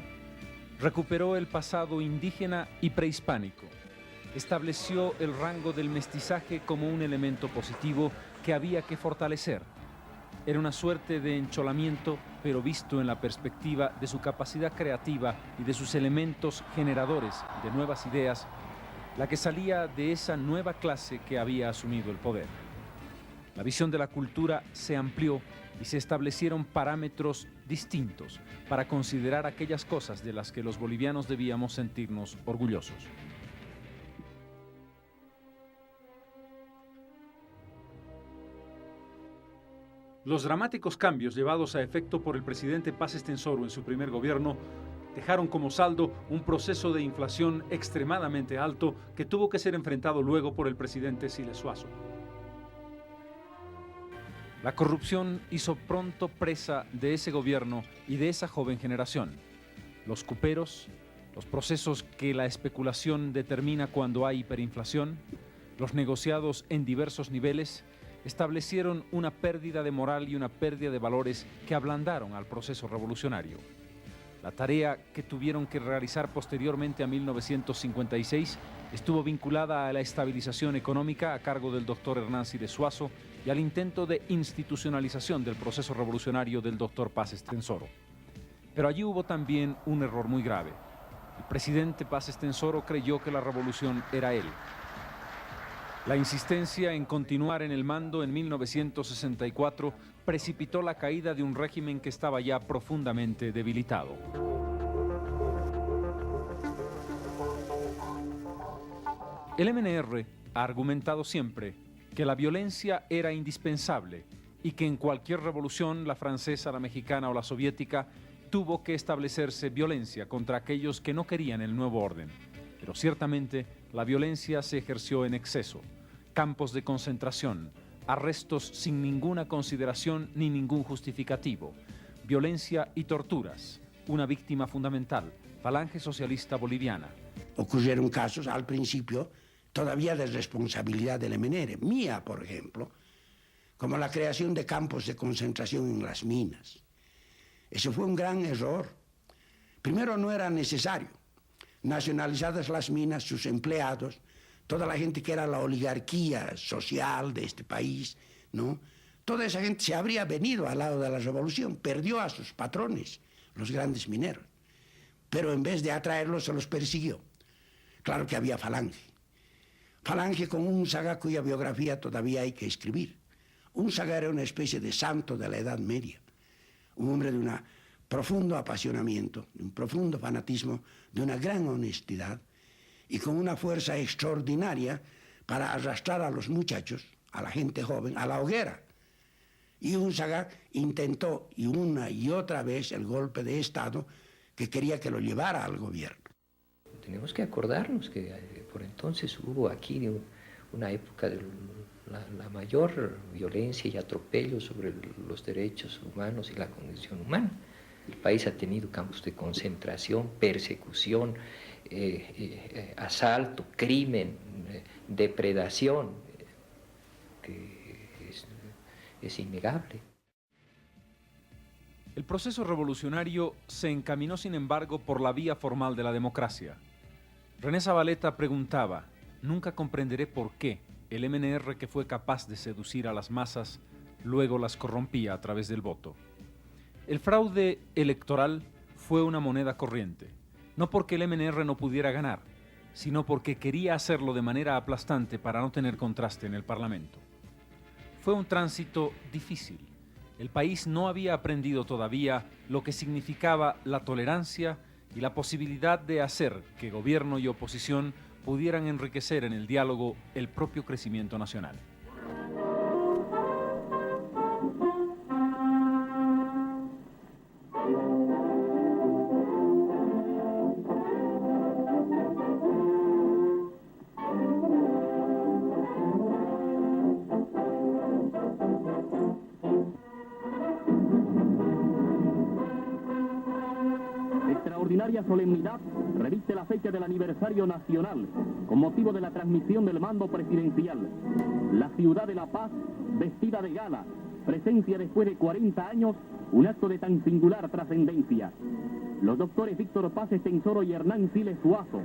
Recuperó el pasado indígena y prehispánico. Estableció el rango del mestizaje como un elemento positivo que había que fortalecer. Era una suerte de encholamiento, pero visto en la perspectiva de su capacidad creativa y de sus elementos generadores de nuevas ideas, la que salía de esa nueva clase que había asumido el poder. La visión de la cultura se amplió y se establecieron parámetros distintos para considerar aquellas cosas de las que los bolivianos debíamos sentirnos orgullosos. Los dramáticos cambios llevados a efecto por el presidente Paz Estenssoro en su primer gobierno dejaron como saldo un proceso de inflación extremadamente alto que tuvo que ser enfrentado luego por el presidente Siles Zuazo. La corrupción hizo pronto presa de ese gobierno y de esa joven generación. Los cuperos, los procesos que la especulación determina cuando hay hiperinflación, los negociados en diversos niveles, establecieron una pérdida de moral y una pérdida de valores que ablandaron al proceso revolucionario. La tarea que tuvieron que realizar posteriormente a 1956 estuvo vinculada a la estabilización económica a cargo del doctor Hernán Siles Zuazo y al intento de institucionalización del proceso revolucionario del doctor Paz Estenssoro. Pero allí hubo también un error muy grave. El presidente Paz Estenssoro creyó que la revolución era él. La insistencia en continuar en el mando en 1964 precipitó la caída de un régimen que estaba ya profundamente debilitado. El MNR ha argumentado siempre que la violencia era indispensable y que en cualquier revolución, la francesa, la mexicana o la soviética, tuvo que establecerse violencia contra aquellos que no querían el nuevo orden. Pero ciertamente la violencia se ejerció en exceso. Campos de concentración, arrestos sin ninguna consideración ni ningún justificativo, violencia y torturas. Una víctima fundamental, Falange Socialista Boliviana. Ocurrieron casos al principio todavía de responsabilidad del MNR, mía por ejemplo, como la creación de campos de concentración en las minas. Eso fue un gran error. Primero, no era necesario. Nacionalizadas las minas, sus empleados, toda la gente que era la oligarquía social de este país, ¿no? Toda esa gente se habría venido al lado de la revolución, perdió a sus patrones, los grandes mineros. Pero en vez de atraerlos, se los persiguió. Claro que había Falange. Falange con Unzaga, cuya biografía todavía hay que escribir. Unzaga era una especie de santo de la Edad Media, un hombre de un profundo apasionamiento, de un profundo fanatismo, de una gran honestidad y con una fuerza extraordinaria para arrastrar a los muchachos, a la gente joven, a la hoguera. Y Unzaga intentó, y una y otra vez, el golpe de Estado que quería que lo llevara al gobierno. Tenemos que acordarnos que por entonces hubo aquí una época de la mayor violencia y atropello sobre los derechos humanos y la condición humana. El país ha tenido campos de concentración, persecución, asalto, crimen, depredación, que es innegable. El proceso revolucionario se encaminó, sin embargo, por la vía formal de la democracia. René Zavaleta preguntaba: nunca comprenderé por qué el MNR, que fue capaz de seducir a las masas, luego las corrompía a través del voto. El fraude electoral fue una moneda corriente, no porque el MNR no pudiera ganar, sino porque quería hacerlo de manera aplastante para no tener contraste en el Parlamento. Fue un tránsito difícil. El país no había aprendido todavía lo que significaba la tolerancia y la posibilidad de hacer que gobierno y oposición pudieran enriquecer en el diálogo el propio crecimiento nacional. Extraordinaria solemnidad reviste la fecha del aniversario nacional con motivo de la transmisión del mando presidencial. La ciudad de La Paz, vestida de gala, presencia después de 40 años un acto de tan singular trascendencia. Los doctores Víctor Paz Estenssoro y Hernán Siles Zuazo,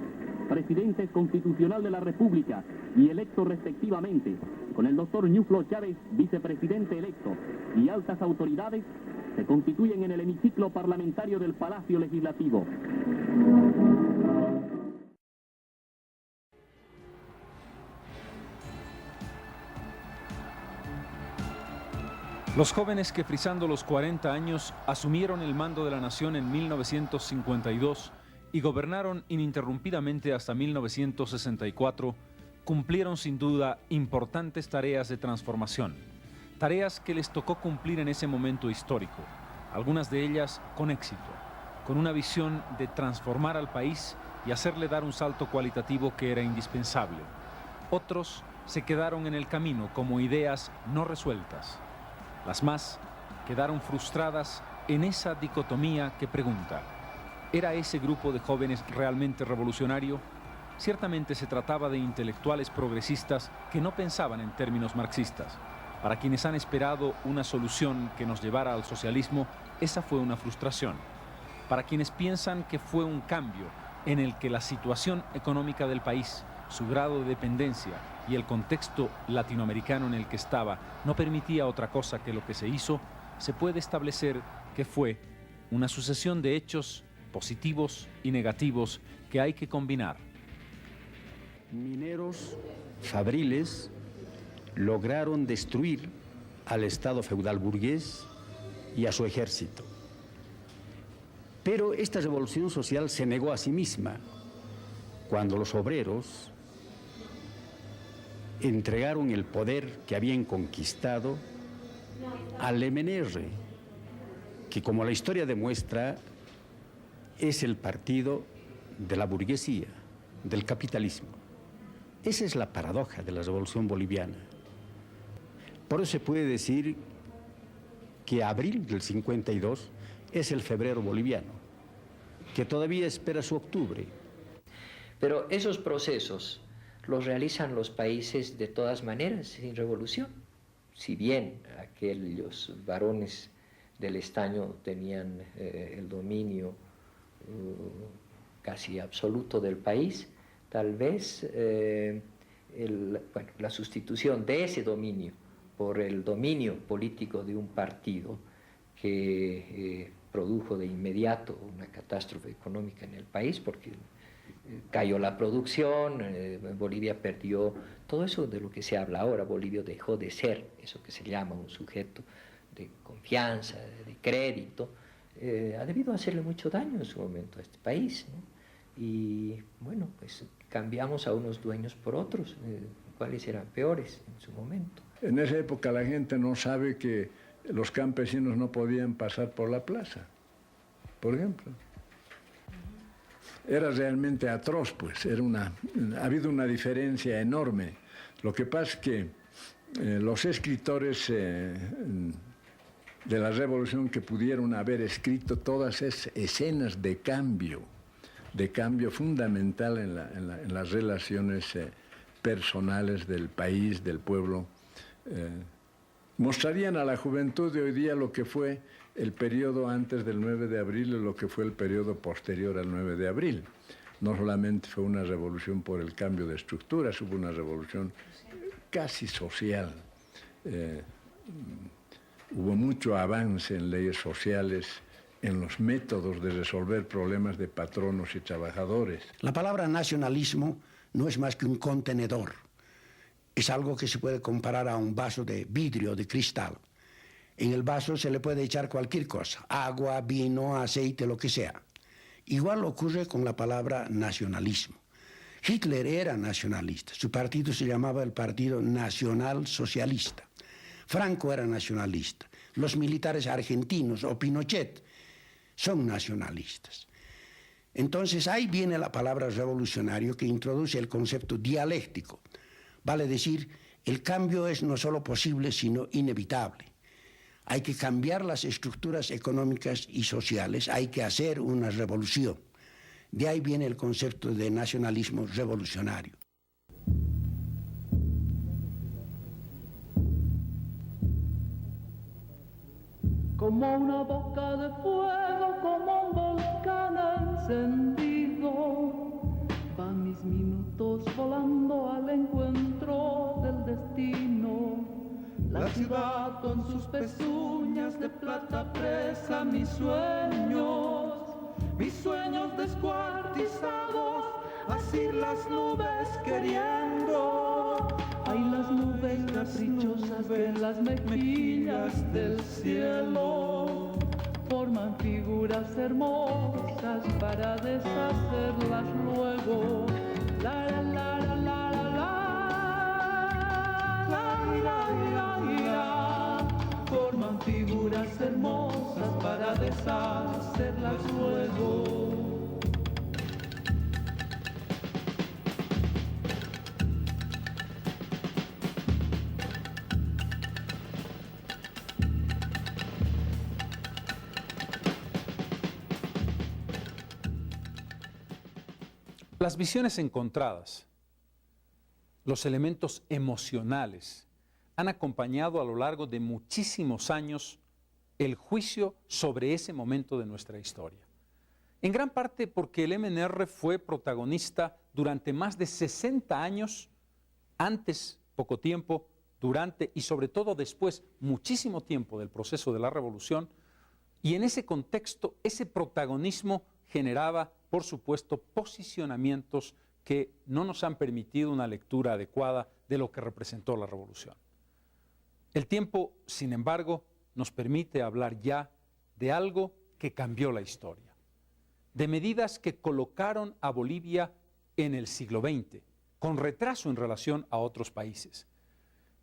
presidentes constitucional de la República y electos respectivamente, con el doctor Ñuflo Chávez, vicepresidente electo, y altas autoridades, se constituyen en el hemiciclo parlamentario del Palacio Legislativo. Los jóvenes que frisando los 40 años asumieron el mando de la nación en 1952 y gobernaron ininterrumpidamente hasta 1964, cumplieron sin duda importantes tareas de transformación, tareas que les tocó cumplir en ese momento histórico, algunas de ellas con éxito, con una visión de transformar al país y hacerle dar un salto cualitativo que era indispensable. Otros se quedaron en el camino como ideas no resueltas. Las más quedaron frustradas en esa dicotomía que pregunta: ¿era ese grupo de jóvenes realmente revolucionario? Ciertamente se trataba de intelectuales progresistas que no pensaban en términos marxistas. Para quienes han esperado una solución que nos llevara al socialismo, esa fue una frustración. Para quienes piensan que fue un cambio en el que la situación económica del país, su grado de dependencia y el contexto latinoamericano en el que estaba no permitía otra cosa que lo que se hizo, se puede establecer que fue una sucesión de hechos positivos y negativos que hay que combinar. Mineros fabriles lograron destruir al Estado feudal burgués y a su ejército. Pero esta revolución social se negó a sí misma cuando los obreros entregaron el poder que habían conquistado al MNR, que, como la historia demuestra, es el partido de la burguesía, del capitalismo. Esa es la paradoja de la revolución boliviana. Por eso se puede decir que abril del 52 es el febrero boliviano, que todavía espera su octubre. Pero esos procesos los realizan los países de todas maneras, sin revolución. Si bien aquellos varones del estaño tenían el dominio casi absoluto del país, tal vez la sustitución de ese dominio por el dominio político de un partido que produjo de inmediato una catástrofe económica en el país, porque cayó la producción, Bolivia perdió todo eso de lo que se habla ahora. Bolivia dejó de ser eso que se llama un sujeto de confianza, de crédito. Ha debido hacerle mucho daño en su momento a este país, ¿no? Y bueno, pues cambiamos a unos dueños por otros, cuáles eran peores en su momento. En esa época la gente no sabe que los campesinos no podían pasar por la plaza, por ejemplo. Era realmente atroz, pues, ha habido una diferencia enorme. Lo que pasa es que los escritores de la revolución que pudieron haber escrito todas esas escenas de cambio fundamental en las relaciones personales del país, del pueblo, mostrarían a la juventud de hoy día lo que fue el periodo antes del 9 de abril y lo que fue el periodo posterior al 9 de abril. No solamente fue una revolución por el cambio de estructuras, hubo una revolución casi social. Hubo mucho avance en leyes sociales, en los métodos de resolver problemas de patronos y trabajadores. La palabra nacionalismo no es más que un contenedor. Es algo que se puede comparar a un vaso de vidrio, de cristal. En el vaso se le puede echar cualquier cosa, agua, vino, aceite, lo que sea. Igual ocurre con la palabra nacionalismo. Hitler era nacionalista, su partido se llamaba el Partido Nacional Socialista. Franco era nacionalista, los militares argentinos o Pinochet son nacionalistas. Entonces ahí viene la palabra revolucionario que introduce el concepto dialéctico. Vale decir, el cambio es no solo posible, sino inevitable. Hay que cambiar las estructuras económicas y sociales, hay que hacer una revolución. De ahí viene el concepto de nacionalismo revolucionario. Como una boca de fuego, como un volcán encendido, van mis minutos volando al encuentro del destino. La ciudad con sus pezuñas de plata presa mis sueños descuartizados, así las nubes queriendo Hay las nubes caprichosas que en las mejillas del cielo forman figuras hermosas para deshacerlas luego. La la la la la la la, forman figuras hermosas para deshacerlas luego. Las visiones encontradas, los elementos emocionales, han acompañado a lo largo de muchísimos años el juicio sobre ese momento de nuestra historia. En gran parte porque el MNR fue protagonista durante más de 60 años, antes, poco tiempo, durante y sobre todo después, muchísimo tiempo del proceso de la revolución, y en ese contexto, ese protagonismo generaba, por supuesto, posicionamientos que no nos han permitido una lectura adecuada de lo que representó la revolución. El tiempo, sin embargo, nos permite hablar ya de algo que cambió la historia, de medidas que colocaron a Bolivia en el siglo XX, con retraso en relación a otros países,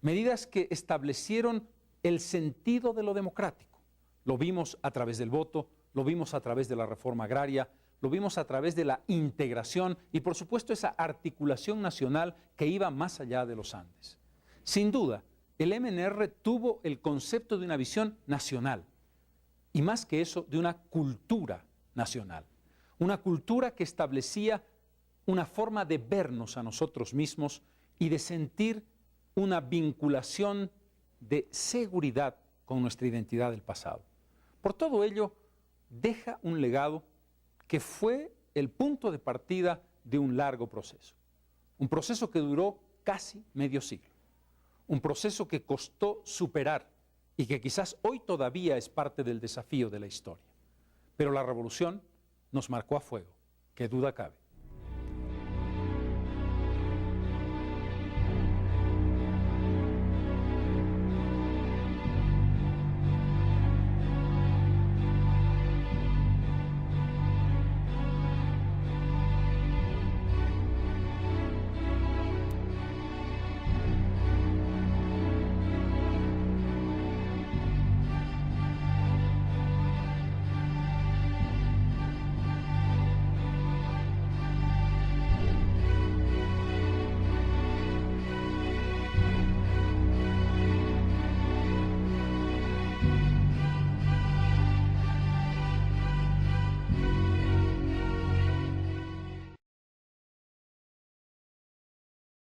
medidas que establecieron el sentido de lo democrático. Lo vimos a través del voto, lo vimos a través de la reforma agraria, lo vimos a través de la integración y, por supuesto, esa articulación nacional que iba más allá de los Andes. Sin duda, el MNR tuvo el concepto de una visión nacional y, más que eso, de una cultura nacional. Una cultura que establecía una forma de vernos a nosotros mismos y de sentir una vinculación de seguridad con nuestra identidad del pasado. Por todo ello, deja un legado que fue el punto de partida de un largo proceso. Un proceso que duró casi medio siglo. Un proceso que costó superar y que quizás hoy todavía es parte del desafío de la historia. Pero la revolución nos marcó a fuego, qué duda cabe.